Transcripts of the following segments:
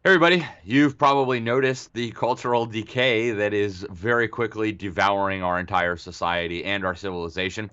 Hey everybody, you've probably noticed the cultural decay that is very quickly devouring our entire society and our civilization.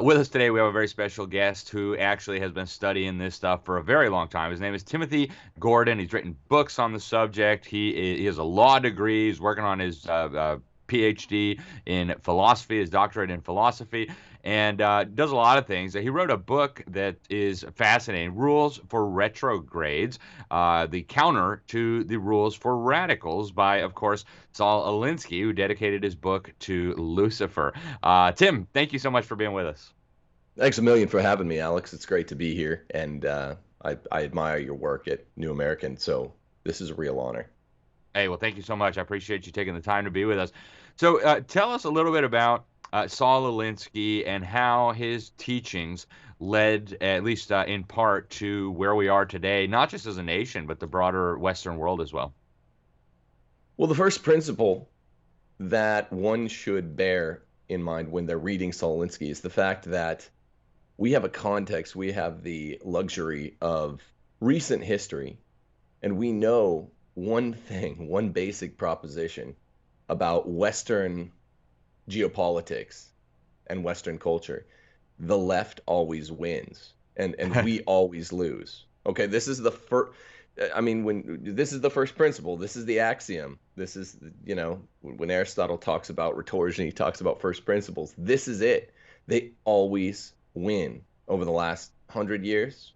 With us today, we have a very special guest who actually has been studying this stuff for a very long time. His name is Timothy Gordon. He's written books on the subject. He has a law degree. He's working on his PhD in philosophy, his doctorate in philosophy, and does a lot of things. He wrote a book that is fascinating, Rules for Retrogrades, the counter to the Rules for Radicals by, of course, Saul Alinsky, who dedicated his book to Lucifer. Tim, thank you so much for being with us. Thanks a million for having me, Alex. It's great to be here, and I admire your work at New American, so this is a real honor. Hey, well, thank you so much. I appreciate you taking the time to be with us. So, tell us a little bit about Saul Alinsky and how his teachings led, at least in part, to where we are today, not just as a nation, but the broader Western world as well. Well, the first principle that one should bear in mind when they're reading Solinsky is the fact that we have a context, we have the luxury of recent history, and we know one thing, one basic proposition about Western geopolitics and Western culture. The left always wins, and we always lose. Okay, this is the first. I mean, when this is the first principle, this is the axiom. This is, when Aristotle talks about rhetorician, he talks about first principles. This is it. They always win over the last 100 years,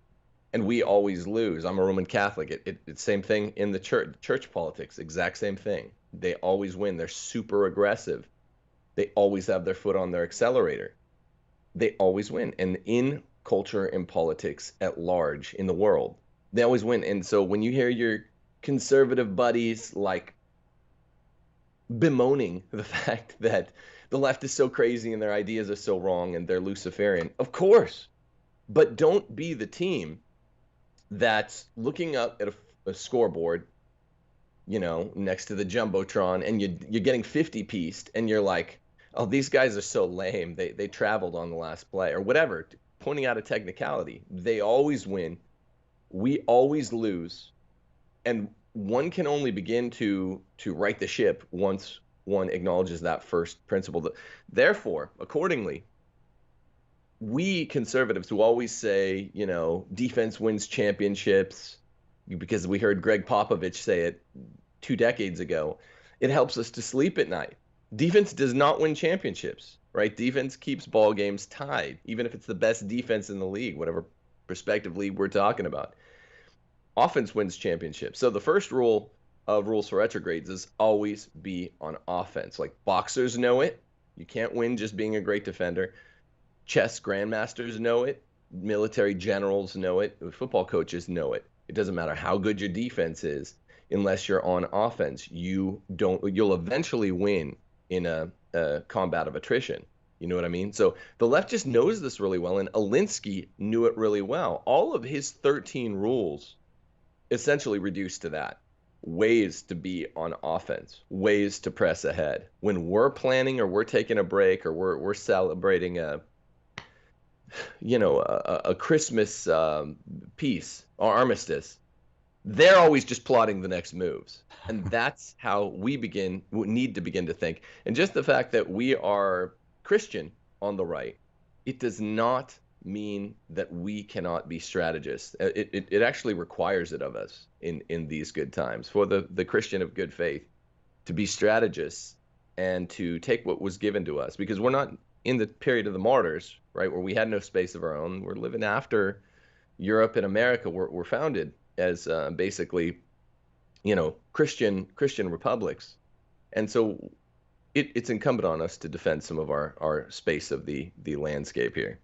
and we always lose. I'm a Roman Catholic. It's same thing in the church politics. Exact same thing. They always win. They're super aggressive. They always have their foot on their accelerator. They always win. And in culture and politics at large in the world, they always win. And so when you hear your conservative buddies like bemoaning the fact that the left is so crazy and their ideas are so wrong and they're Luciferian, of course, but don't be the team that's looking up at a scoreboard, next to the Jumbotron, and you're getting 50 pieced and you're like, oh, these guys are so lame. They traveled on the last play or whatever, pointing out a technicality. They always win. We always lose. And one can only begin to right the ship once one acknowledges that first principle. Therefore, accordingly, we conservatives who always say, defense wins championships, because we heard Greg Popovich say it 2 decades ago, it helps us to sleep at night. Defense does not win championships, right? Defense keeps ball games tied, even if it's the best defense in the league, whatever prospectively we're talking about. Offense wins championships. So the first rule of Rules for Retrogrades is always be on offense. Like boxers know it. You can't win just being a great defender. Chess grandmasters know it. Military generals know it. Football coaches know it. It doesn't matter how good your defense is, unless you're on offense. You'll eventually win in a combat of attrition. You know what I mean? So the left just knows this really well, and Alinsky knew it really well. All of his 13 rules essentially reduced to that: ways to be on offense, ways to press ahead. When we're planning or we're taking a break or we're celebrating a Christmas peace or armistice, they're always just plotting the next moves. And that's how we need to begin to think. And just the fact that we are Christian on the right, it does not mean that we cannot be strategists. It actually requires it of us in these good times, for the Christian of good faith to be strategists and to take what was given to us, because we're not in the period of the martyrs, right, where we had no space of our own. We're living after Europe and America were founded as basically, Christian republics. And so it's incumbent on us to defend some of our space of the landscape here.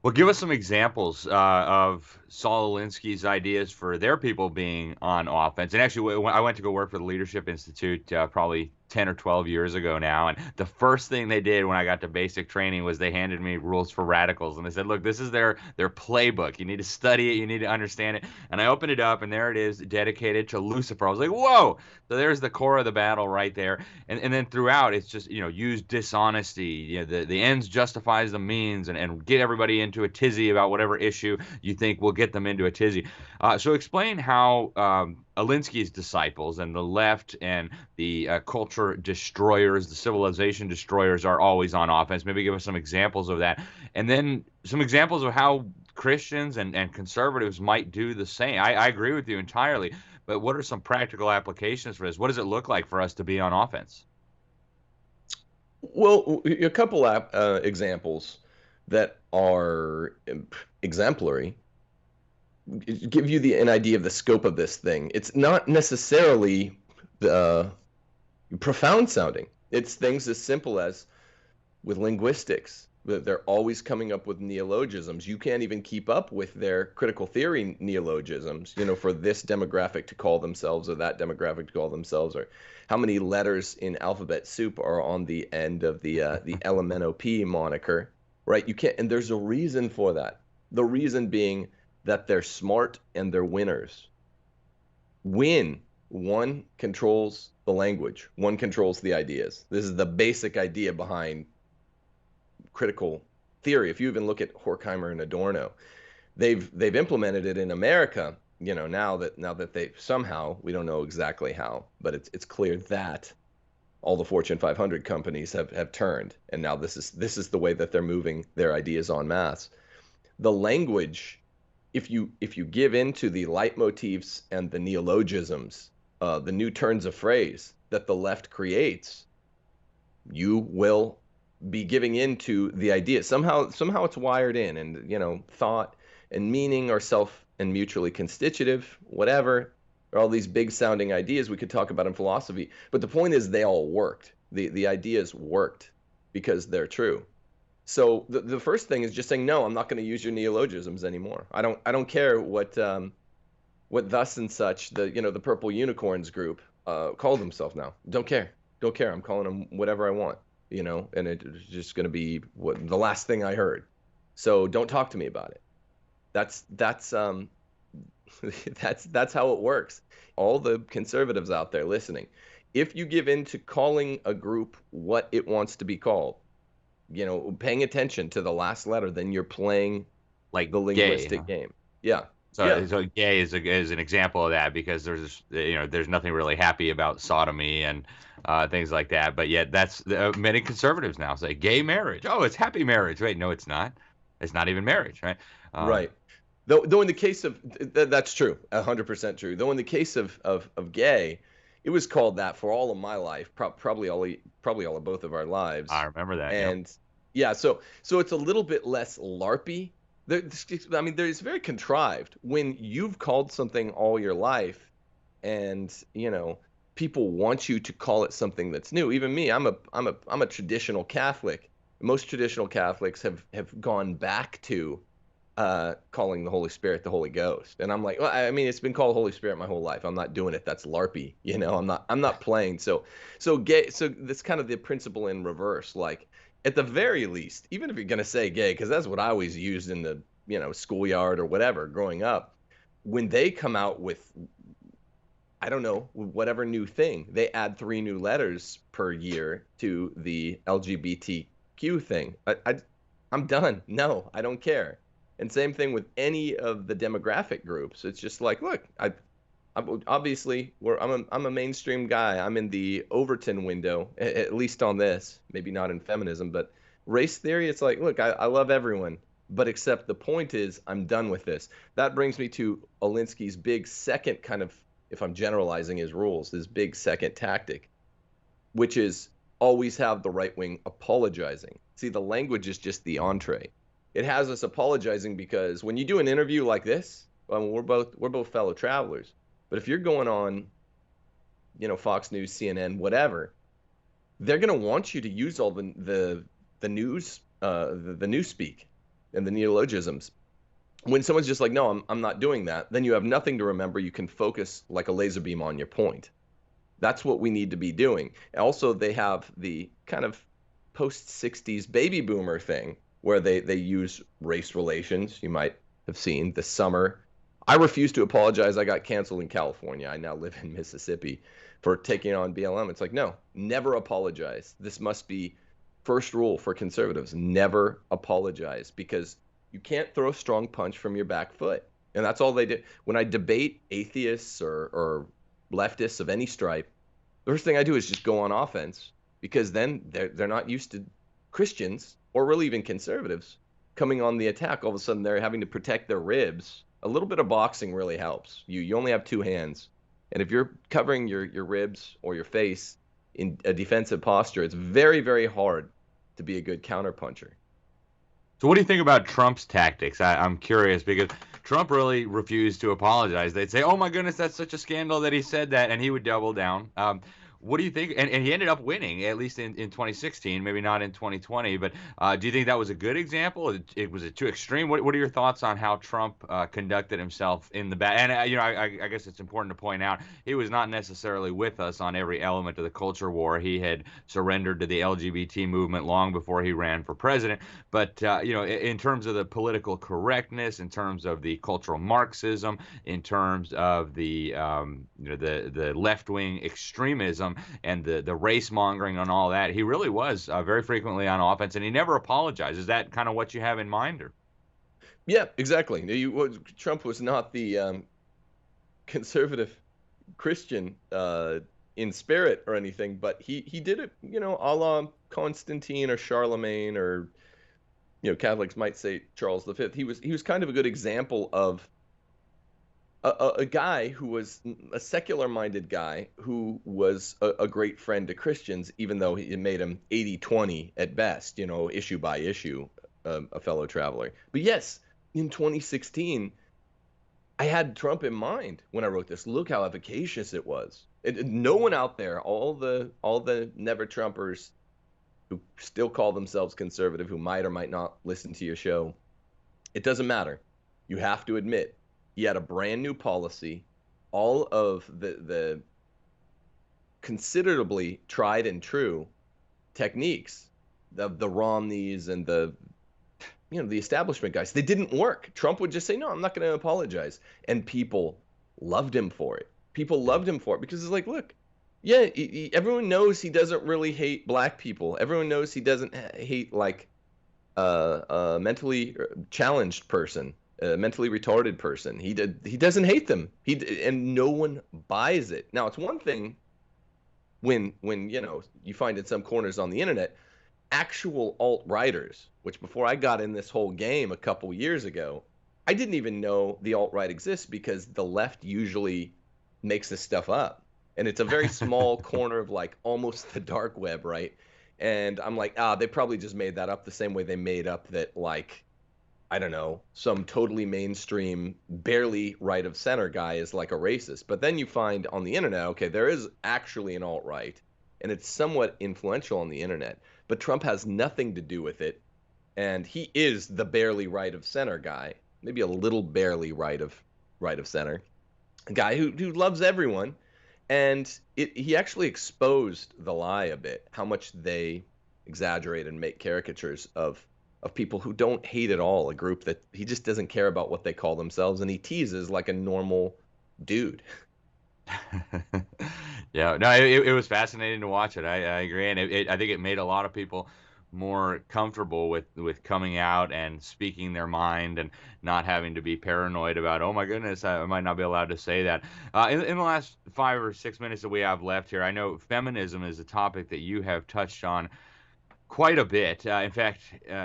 Well, give us some examples of Saul Alinsky's ideas for their people being on offense. And actually, when I went to go work for the Leadership Institute probably 10 or 12 years ago now. And the first thing they did when I got to basic training was they handed me rules for radicals. And they said, look, this is their playbook. You need to study it. You need to understand it. And I opened it up, and there it is, dedicated to Lucifer. I was like, whoa. So there's the core of the battle right there. And then throughout, it's just, use dishonesty. The ends justifies the means, and get everybody into a tizzy about whatever issue you think will get them into a tizzy. So explain how Alinsky's disciples and the left and the culture destroyers, the civilization destroyers, are always on offense. Maybe give us some examples of that. And then some examples of how Christians and conservatives might do the same. I agree with you entirely. But what are some practical applications for this? What does it look like for us to be on offense? Well, a couple examples that are exemplary give you an idea of the scope of this thing. It's not necessarily profound sounding. It's things as simple as with linguistics. They're always coming up with neologisms. You can't even keep up with their critical theory neologisms, for this demographic to call themselves or that demographic to call themselves, or how many letters in alphabet soup are on the end of the LMNOP moniker, right? You can't, and there's a reason for that. The reason being that they're smart and they're winners. One controls the language, one controls the ideas. This is the basic idea behind critical theory. If you even look at Horkheimer and Adorno, they've implemented it in America. Now that they somehow, we don't know exactly how, but it's clear that all the Fortune 500 companies have turned, and now this is the way that they're moving their ideas en masse. The language, if you give into the leitmotifs and the neologisms, the new turns of phrase that the left creates, you will be giving into the idea. Somehow it's wired in, and thought and meaning are self and mutually constitutive, whatever. There are all these big sounding ideas we could talk about in philosophy, but the point is they all worked. The ideas worked because they're true. So the first thing is just saying, no, I'm not going to use your neologisms anymore. I don't care what thus and such, the Purple Unicorns group call themselves now. Don't care. I'm calling them whatever I want. And it's just going to be the last thing I heard. So don't talk to me about it. That's how it works. All the conservatives out there listening, if you give in to calling a group what it wants to be called, paying attention to the last letter, then you're playing like the linguistic game. Yeah. So gay is an example of that, because there's nothing really happy about sodomy and things like that. But yet that's many conservatives now say gay marriage. Oh, it's happy marriage. Wait, no, it's not. It's not even marriage, right? Right. Though in the case of that's true, 100% true. Though in the case of gay, it was called that for all of my life, probably all of both of our lives. I remember that. And yeah, so it's a little bit less LARPy. It's very contrived when you've called something all your life, and people want you to call it something that's new. Even me, I'm a traditional Catholic. Most traditional Catholics have gone back to calling the Holy Spirit the Holy Ghost, and I'm like, well, it's been called Holy Spirit my whole life. I'm not doing it. That's LARPy. I'm not playing. So gay. So that's kind of the principle in reverse. Like, at the very least, even if you're going to say gay, because that's what I always used in the schoolyard or whatever growing up, when they come out with, I don't know, whatever new thing, they add 3 new letters per year to the LGBTQ thing. I'm done. No, I don't care. And same thing with any of the demographic groups. It's just like, look, I'm obviously I'm a mainstream guy. I'm in the Overton window, at least on this. Maybe not in feminism, but race theory. It's like, look, I love everyone, but except the point is, I'm done with this. That brings me to Alinsky's big second kind of, if I'm generalizing his rules, his big second tactic, which is always have the right wing apologizing. See, the language is just the entree. It has us apologizing because when you do an interview like this, we're both fellow travelers. But if you're going on, Fox News, CNN, whatever, they're going to want you to use all the news, the newspeak and the neologisms. When someone's just like, no, I'm not doing that, then you have nothing to remember. You can focus like a laser beam on your point. That's what we need to be doing. Also, they have the kind of post-60s baby boomer thing where they use race relations. You might have seen this summer. I refuse to apologize. I got canceled in California. I now live in Mississippi for taking on BLM. It's like, no, never apologize. This must be first rule for conservatives. Never apologize, because you can't throw a strong punch from your back foot. And that's all they do. When I debate atheists or leftists of any stripe, the first thing I do is just go on offense, because then they're not used to Christians, or really even conservatives, coming on the attack. All of a sudden they're having to protect their ribs. A little bit of boxing really helps. You only have two hands. And if you're covering your ribs or your face in a defensive posture, it's very, very hard to be a good counterpuncher. So what do you think about Trump's tactics? I'm curious, because Trump really refused to apologize. They'd say, oh my goodness, that's such a scandal that he said that, and he would double down. What do you think? And he ended up winning, at least in 2016, maybe not in 2020. But do you think that was a good example? Was it too extreme? What are your thoughts on how Trump conducted himself in the back? And I guess it's important to point out he was not necessarily with us on every element of the culture war. He had surrendered to the LGBT movement long before he ran for president. But in terms of the political correctness, in terms of the cultural Marxism, in terms of the left-wing extremism, and the race mongering and all that, he really was very frequently on offense, and he never apologized. Is that kind of what you have in mind? Or? Yeah, exactly. Trump was not the conservative Christian in spirit or anything, but he did it, a la Constantine or Charlemagne, or Catholics might say Charles V. He was kind of a good example of a guy who was a secular-minded guy who was a great friend to Christians, even though it made him 80-20 at best, issue by issue, a fellow traveler. But yes, in 2016, I had Trump in mind when I wrote this. Look how efficacious it was. No one out there, all the never Trumpers who still call themselves conservative, who might or might not listen to your show, it doesn't matter. You have to admit, he had a brand new policy. All of the considerably tried and true techniques, the Romneys and the establishment guys, they didn't work. Trump would just say, no, I'm not going to apologize. And people loved him for it. People loved him for it because it's like, look, yeah, everyone knows he doesn't really hate black people. Everyone knows he doesn't hate like a mentally challenged person. A mentally retarded person. He doesn't hate them. And no one buys it. Now, it's one thing when you find in some corners on the internet actual alt-righters, which before I got in this whole game a couple years ago, I didn't even know the alt-right exists, because the left usually makes this stuff up. And it's a very small corner of like almost the dark web, right? And I'm like, they probably just made that up the same way they made up that, like, I don't know, some totally mainstream, barely right of center guy is like a racist. But then you find on the internet, okay, there is actually an alt-right, and it's somewhat influential on the internet. But Trump has nothing to do with it, and he is the barely right of center guy, maybe a little barely right of center, a guy who loves everyone. And he actually exposed the lie a bit, how much they exaggerate and make caricatures of people who don't hate at all, a group that he just doesn't care about what they call themselves, and he teases like a normal dude. Yeah, no, it was fascinating to watch it. I agree, and I think it made a lot of people more comfortable with coming out and speaking their mind, and not having to be paranoid about, oh my goodness, I might not be allowed to say that. In the last 5 or 6 minutes that we have left here, I know feminism is a topic that you have touched on quite a bit. In fact,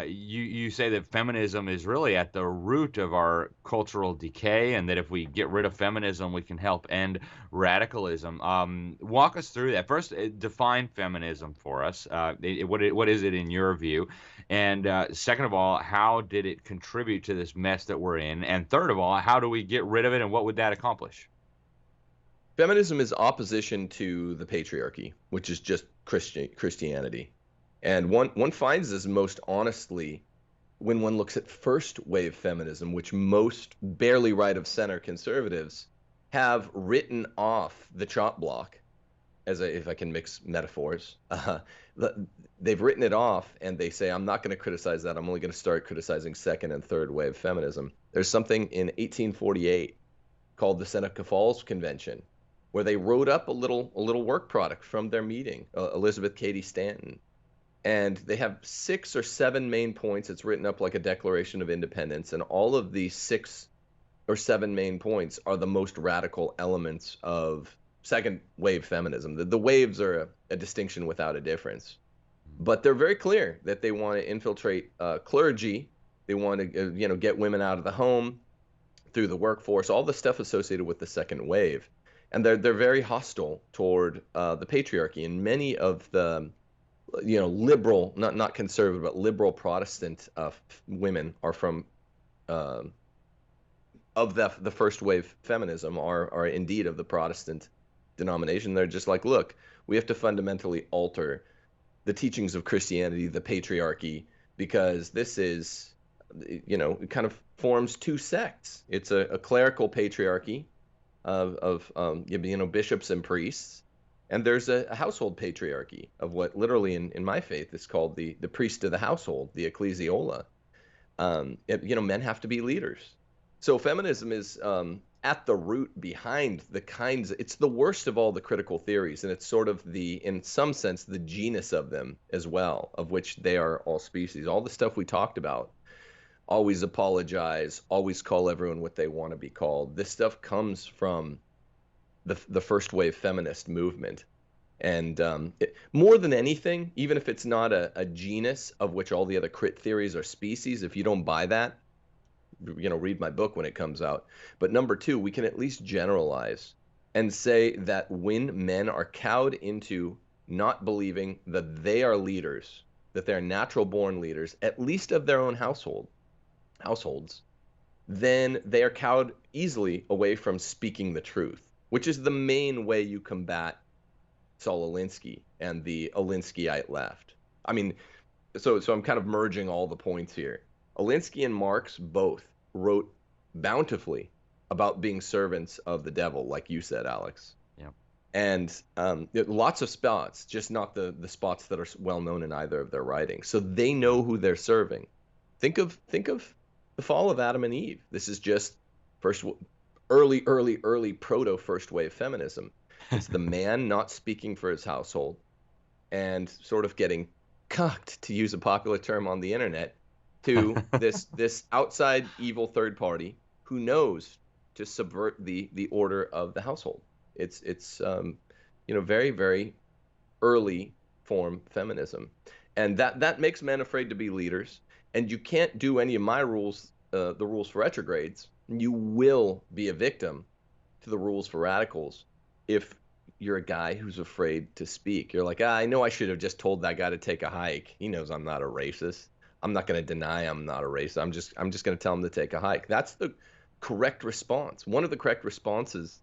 you say that feminism is really at the root of our cultural decay, and that if we get rid of feminism, we can help end radicalism. Walk us through that. First, define feminism for us. What is it in your view? And second of all, how did it contribute to this mess that we're in? And third of all, how do we get rid of it, and what would that accomplish? Feminism is opposition to the patriarchy, which is just Christianity. And one finds this most honestly when one looks at first wave feminism, which most barely right of center conservatives have written off the chop block if I can mix metaphors, they've written it off and they say, I'm not going to criticize that. I'm only going to start criticizing second and third wave feminism. There's something in 1848 called the Seneca Falls Convention, where they wrote up a little work product from their meeting, Elizabeth Cady Stanton. And they have 6 or 7 main points. It's written up like a Declaration of Independence. And all of these 6 or 7 main points are the most radical elements of second wave feminism. The waves are a distinction without a difference. But they're very clear that they want to infiltrate clergy. They want to get women out of the home, through the workforce, all the stuff associated with the second wave. And they're very hostile toward the patriarchy. And many of the liberal, not conservative, but liberal Protestant women are from of the first wave feminism are indeed of the Protestant denomination. They're just like, look, we have to fundamentally alter the teachings of Christianity, the patriarchy, because this is, it kind of forms 2 sects. It's a clerical patriarchy of bishops and priests, and there's a household patriarchy of what literally in my faith is called the priest of the household, the ecclesiola. Men have to be leaders. So feminism is at the root behind it's the worst of all the critical theories, and it's sort of in some sense, the genus of them as well, of which they are all species. All the stuff we talked about, always apologize, always call everyone what they want to be called. This stuff comes from the first wave feminist movement. And more than anything, even if it's not a genus of which all the other crit theories are species, if you don't buy that, read my book when it comes out. But number 2, we can at least generalize and say that when men are cowed into not believing that they are leaders, that they're natural born leaders, at least of their own households, then they are cowed easily away from speaking the truth, which is the main way you combat Saul Alinsky and the Alinskyite left. I mean, so I'm kind of merging all the points here. Alinsky and Marx both wrote bountifully about being servants of the devil, like you said, Alex. Yeah. And lots of spots, just not the spots that are well known in either of their writings. So they know who they're serving. Think of the fall of Adam and Eve. This is just early proto first wave feminism. It's the man not speaking for his household and sort of getting cucked, to use a popular term on the internet, to this outside evil third party who knows to subvert the order of the household. It's very, very early form feminism, and that makes men afraid to be leaders. And you can't do any of my rules, the rules for retrogrades. You will be a victim to the rules for radicals if you're a guy who's afraid to speak. You're like, I know I should have just told that guy to take a hike. He knows I'm not a racist. I'm not going to deny I'm not a racist. I'm just going to tell him to take a hike. That's the correct response. One of the correct responses,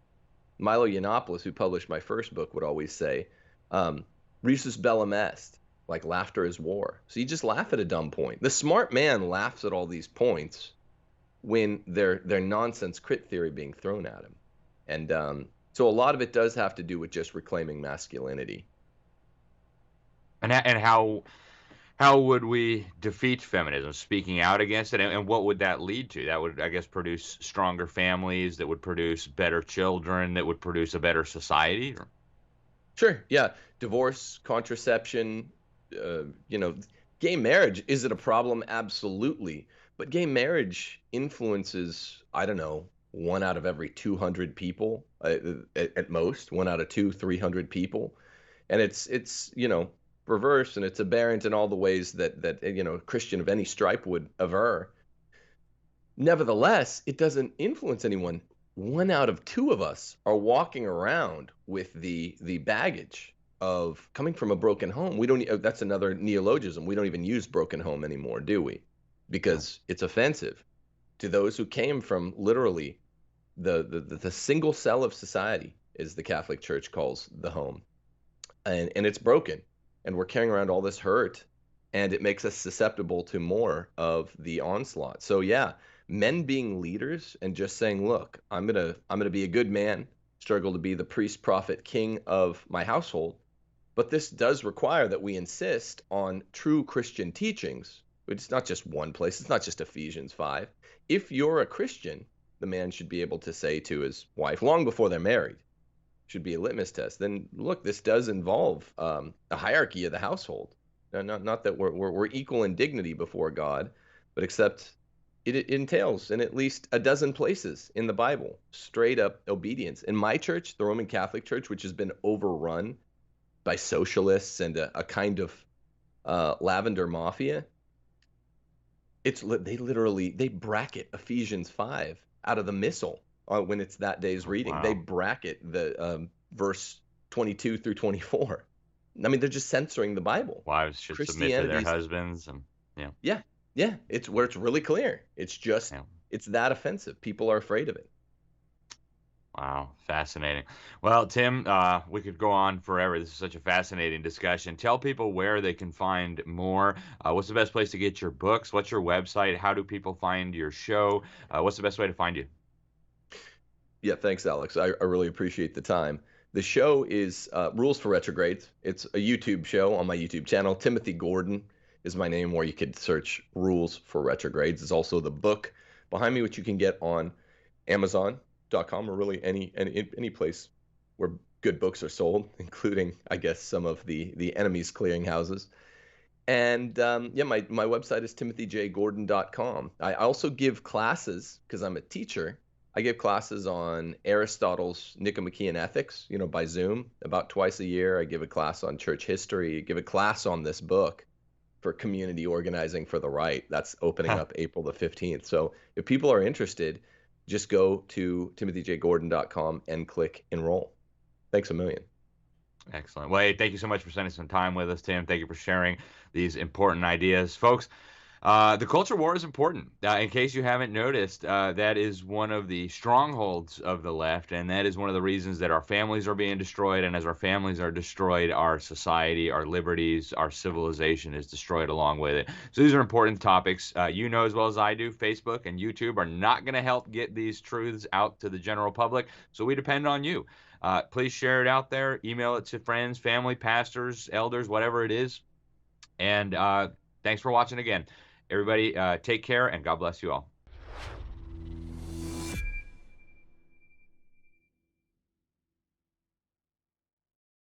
Milo Yiannopoulos, who published my first book, would always say, risus bellum est, like laughter is war. So you just laugh at a dumb point. The smart man laughs at all these points when they're nonsense crit theory being thrown at him. And so a lot of it does have to do with just reclaiming masculinity. And how would we defeat feminism? Speaking out against it, and what would that lead to? That would, I guess, produce stronger families, that would produce better children, that would produce a better society? Sure, yeah. Divorce, contraception, gay marriage. Is it a problem? Absolutely. But gay marriage influences, I don't know, 1 out of every 200 people, at most, 1 out of 200-300 people. And it's perverse, and it's aberrant in all the ways that a Christian of any stripe would aver. Nevertheless, it doesn't influence anyone. 1 out of 2 of us are walking around with the baggage of coming from a broken home. We don't. That's another neologism. We don't even use broken home anymore, do we? Because it's offensive to those who came from literally the single cell of society, as the Catholic Church calls the home, and it's broken. And we're carrying around all this hurt, and it makes us susceptible to more of the onslaught. So yeah, men being leaders and just saying, look, I'm gonna be a good man. struggle to be the priest, prophet, king of my household. But this does require that we insist on true Christian teachings. It's not just one place. It's not just Ephesians 5. If you're a Christian, the man should be able to say to his wife, long before they're married, should be a litmus test. Then look, this does involve a hierarchy of the household. Not that we're equal in dignity before God, but except it entails in at least a dozen places in the Bible straight up obedience. In my church, the Roman Catholic Church, which has been overrun by socialists and a kind of lavender mafia, they bracket Ephesians 5 out of the missal when it's that day's reading. Wow. They bracket the verse 22 through 24. I mean, they're just censoring the Bible. Wives should submit to their husbands, and yeah, it's where it's really clear. It's just it's that offensive. People are afraid of it. Wow, fascinating. Well, Tim, we could go on forever. This is such a fascinating discussion. Tell people where they can find more. What's the best place to get your books? What's your website? How do people find your show? What's the best way to find you? Yeah, thanks, Alex. I really appreciate the time. The show is Rules for Retrogrades. It's a YouTube show on my YouTube channel. Timothy Gordon is my name, where you could search Rules for Retrogrades. It's also the book behind me, which you can get on Amazon.com, or really any place where good books are sold, including, I guess, some of the enemy's clearinghouses. And my website is timothyjgordon.com. I also give classes, because I'm a teacher. I give classes on Aristotle's Nicomachean Ethics, by Zoom, about twice a year. I give a class on church history, give a class on this book for community organizing for the right. That's opening up April the 15th. So if people are interested, just go to timothyjgordon.com and click enroll. Thanks a million. Excellent. Well, hey, thank you so much for spending some time with us, Tim. Thank you for sharing these important ideas. Folks, the culture war is important. In case you haven't noticed, that is one of the strongholds of the left, and that is one of the reasons that our families are being destroyed. And as our families are destroyed, our society, our liberties, our civilization is destroyed along with it. So these are important topics. You know as well as I do, Facebook and YouTube are not going to help get these truths out to the general public, so we depend on you. Please share it out there. Email it to friends, family, pastors, elders, whatever it is. And thanks for watching again. Everybody, take care, and God bless you all.